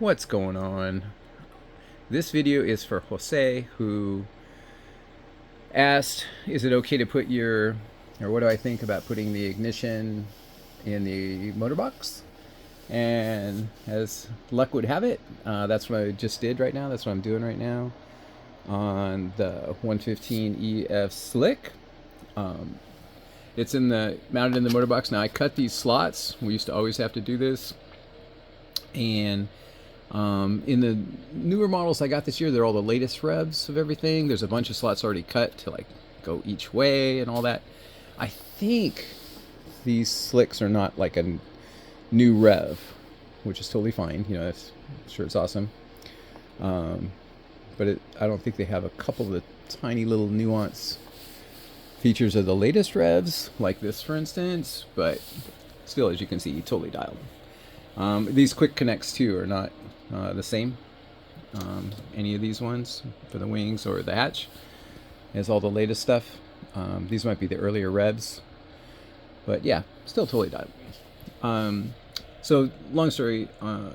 What's going on? This video is for Jose, who asked, is it okay to put or what do I think about putting the ignition in the motor box? And as luck would have it, that's what I just did right now. That's what I'm doing right now on the 115 EF Slick. It's mounted in the motor box. Now I cut these slots. We used to always have to do this. And in the newer models I got this year, they're all the latest revs of everything. There's a bunch of slots already cut to like go each way and all that. I think these slicks are not like a new rev, which is totally fine. You know, I'm sure it's awesome. But I don't think they have a couple of the tiny little nuance features of the latest revs, like this for instance. But still, as you can see, totally dialed. These quick connects too are not the same. Any of these ones for the wings or the hatch is all the latest stuff. These might be the earlier revs, but yeah, still totally dialed. So long story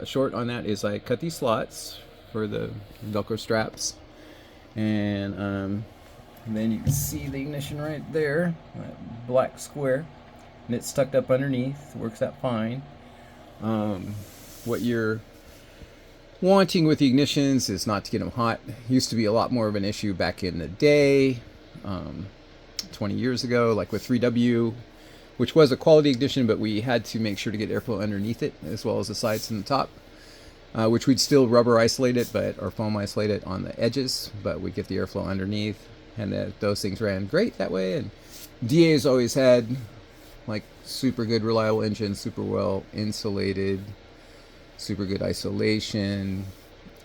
short on that is I cut these slots for the Velcro straps, and then you can see the ignition right there, that black square, and it's tucked up underneath. Works out fine. What you're wanting with the ignitions is not to get them hot. Used to be a lot more of an issue back in the day, 20 years ago, like with 3W, which was a quality ignition, but we had to make sure to get airflow underneath it as well as the sides and the top, which we'd still rubber isolate it, or foam isolate it on the edges, but we'd get the airflow underneath, and those things ran great that way. And DA's always had like super good reliable engine, super well insulated, super good isolation,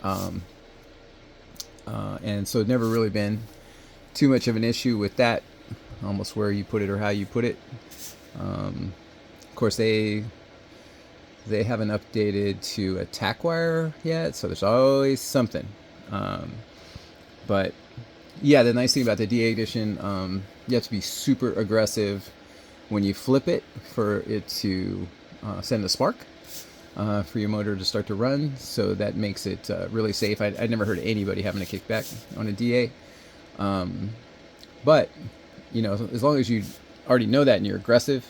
and so it never really been too much of an issue with that, almost where you put it or how you put it. Of course they haven't updated to a tack wire yet, so there's always something. But yeah, the nice thing about the DA edition, you have to be super aggressive when you flip it for it to send a spark for your motor to start to run. So that makes it really safe. I'd never heard of anybody having a kickback on a DA. But, you know, as long as you already know that and you're aggressive,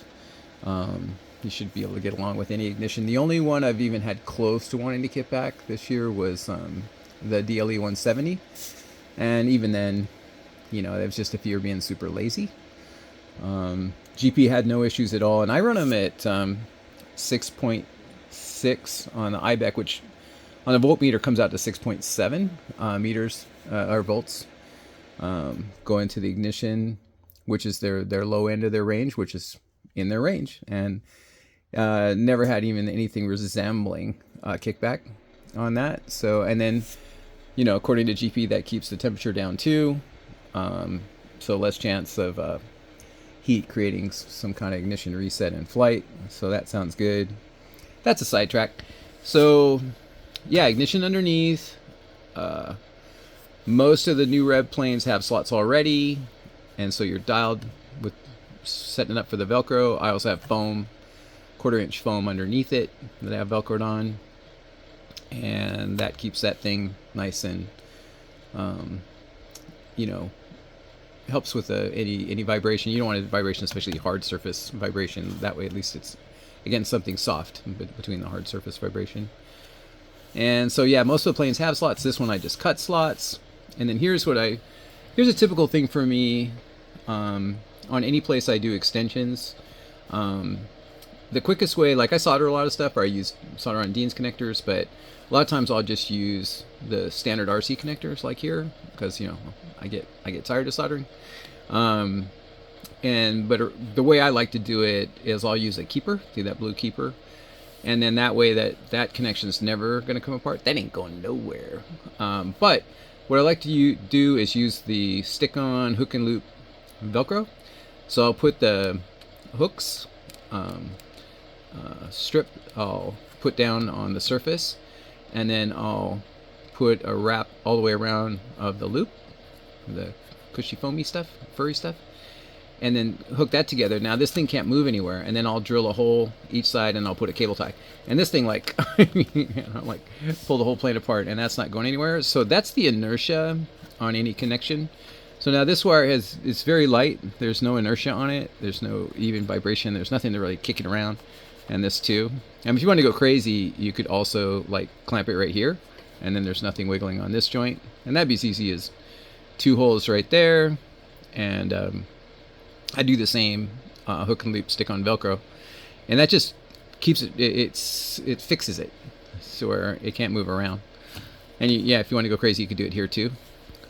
you should be able to get along with any ignition. The only one I've even had close to wanting to kick back this year was the DLE 170. And even then, you know, it was just if you're being super lazy. GP had no issues at all, and I run them at 6.6 on the IBEC, which on a voltmeter comes out to 6.7 meters or volts go into the ignition, which is their low end of their range, which is in their range, and never had even anything resembling kickback on that. So, and then, you know, according to GP, that keeps the temperature down too, so less chance of heat creating some kind of ignition reset in flight. So that sounds good. That's a sidetrack. So yeah, ignition underneath. Most of the new rev planes have slots already, and so you're dialed with setting it up for the Velcro. I also have foam, 1/4 inch foam underneath it that I have Velcroed on, and that keeps that thing nice and you know, helps with any vibration. You don't want a vibration, especially hard surface vibration. That way at least it's, again, something soft between the hard surface vibration. And so yeah, most of the planes have slots. This one I just cut slots. And then here's a typical thing for me on any place I do extensions. The quickest way, like I solder a lot of stuff, or I use solder on Dean's connectors, but a lot of times I'll just use the standard RC connectors like here, because, you know, I get tired of soldering. But the way I like to do it is I'll use a keeper, do that blue keeper, and then that way that connection is never going to come apart. That ain't going nowhere. But what I like to do is use the stick-on hook and loop Velcro. So I'll put the hooks strip, I'll put down on the surface, and then I'll put a wrap all the way around of the loop, the cushy foamy stuff, furry stuff, and then hook that together. Now this thing can't move anywhere, and then I'll drill a hole each side and I'll put a cable tie. And this thing, like, like pull the whole plane apart, and that's not going anywhere. So that's the inertia on any connection. So now this wire it's very light. There's no inertia on it. There's no even vibration. There's nothing to really kick it around. And this too. And if you want to go crazy, you could also like clamp it right here, and then there's nothing wiggling on this joint. And that'd be as easy as 2 holes right there. And I do the same hook and loop stick on Velcro, and that just keeps it. It fixes it so where it can't move around. And yeah, if you want to go crazy, you could do it here too.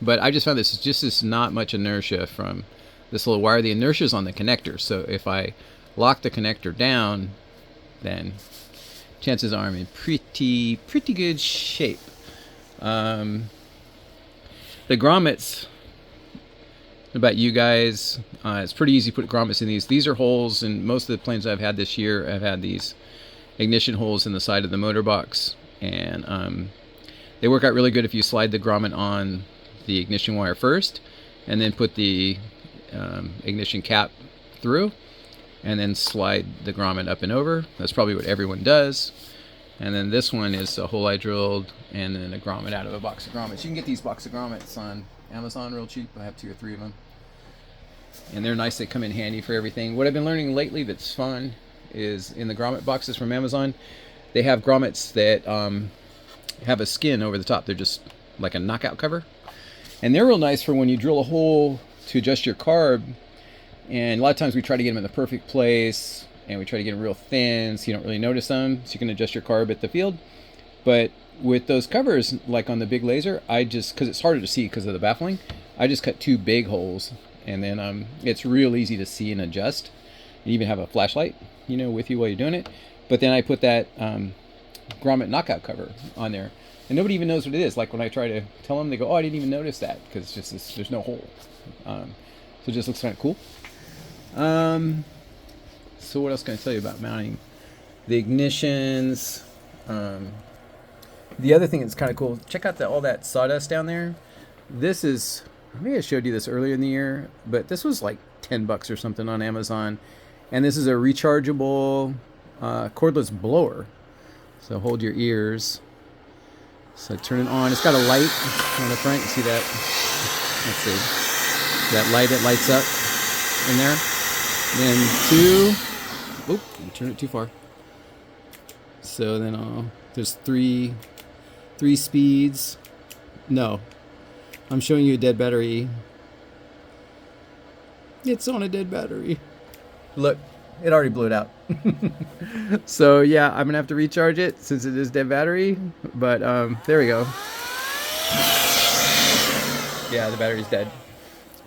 But I just found this not much inertia from this little wire. The inertia is on the connector. So if I lock the connector down, then chances are I'm in pretty good shape. The grommets, about you guys, it's pretty easy to put grommets in these. These are holes, and most of the planes I've had this year have had these ignition holes in the side of the motor box, and they work out really good if you slide the grommet on the ignition wire first, and then put the ignition cap through, and then slide the grommet up and over. That's probably what everyone does. And then this one is a hole I drilled, and then a grommet out of a box of grommets. You can get these box of grommets on Amazon real cheap. I have 2 or 3 of them, and they're nice. They come in handy for everything. What I've been learning lately that's fun is in the grommet boxes from Amazon, they have grommets that have a skin over the top. They're just like a knockout cover, and they're real nice for when you drill a hole to adjust your carb. And a lot of times we try to get them in the perfect place, and we try to get them real thin so you don't really notice them, so you can adjust your carb at the field. But with those covers, like on the big laser, I just, because it's harder to see because of the baffling, I just cut 2 big holes, and then it's real easy to see and adjust. You even have a flashlight, you know, with you while you're doing it. But then I put that grommet knockout cover on there, and nobody even knows what it is. Like when I try to tell them, they go, "Oh, I didn't even notice that," because it's just this, there's no hole. So it just looks kind of cool. So what else can I tell you about mounting the ignitions? The other thing that's kind of cool, check out all that sawdust down there. This is, maybe I showed you this earlier in the year, but this was like $10 or something on Amazon. And this is a rechargeable cordless blower. So hold your ears. So turn it on. It's got a light on the front. You see that? Let's see. That light, it lights up in there. Then 2, oop, you turned it too far. So then there's 3 speeds. No, I'm showing you a dead battery. It's on a dead battery. Look, it already blew it out. So yeah, I'm gonna have to recharge it since it is dead battery. But there we go. Yeah, the battery's dead.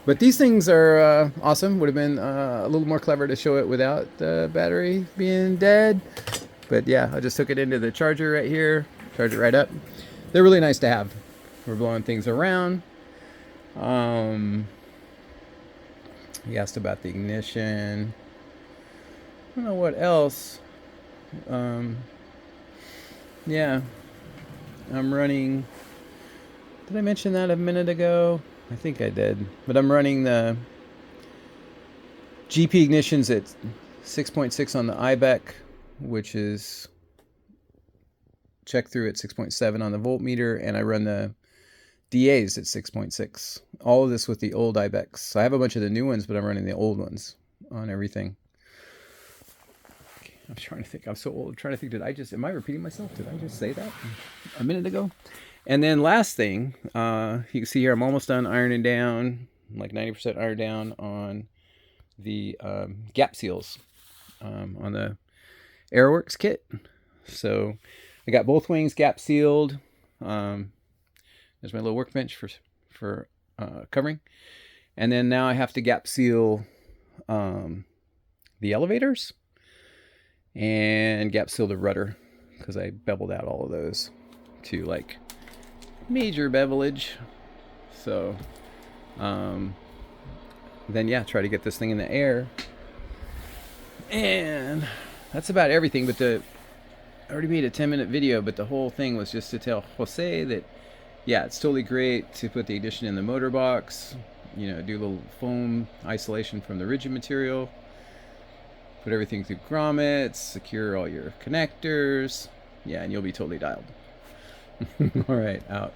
But these things are awesome. Would have been a little more clever to show it without the battery being dead. But yeah, I just took it into the charger right here. Charge it right up. They're really nice to have. We're blowing things around. He asked about the ignition. I don't know what else. Yeah, I'm running. Did I mention that a minute ago? I think I did. But I'm running the GP ignitions at 6.6 on the IBEC, which is check through at 6.7 on the voltmeter, and I run the DAs at 6.6. All of this with the old IBECs. I have a bunch of the new ones, but I'm running the old ones on everything. I'm trying to think. I'm so old. I'm trying to think. Am I repeating myself? Did I just say that a minute ago? And then last thing, you can see here, I'm almost done ironing down, like 90% iron down on the gap seals on the Airworks kit. So I got both wings gap sealed. There's my little workbench for covering. And then now I have to gap seal the elevators and gap seal the rudder, because I beveled out all of those to like major bevelage. So then yeah, try to get this thing in the air. And that's about everything. But I already made a 10-minute video, but the whole thing was just to tell Jose that yeah, it's totally great to put the ignition in the motor box. you know, do a little foam isolation from the rigid material. Put everything through grommets, secure all your connectors. Yeah, and you'll be totally dialed. All right, out.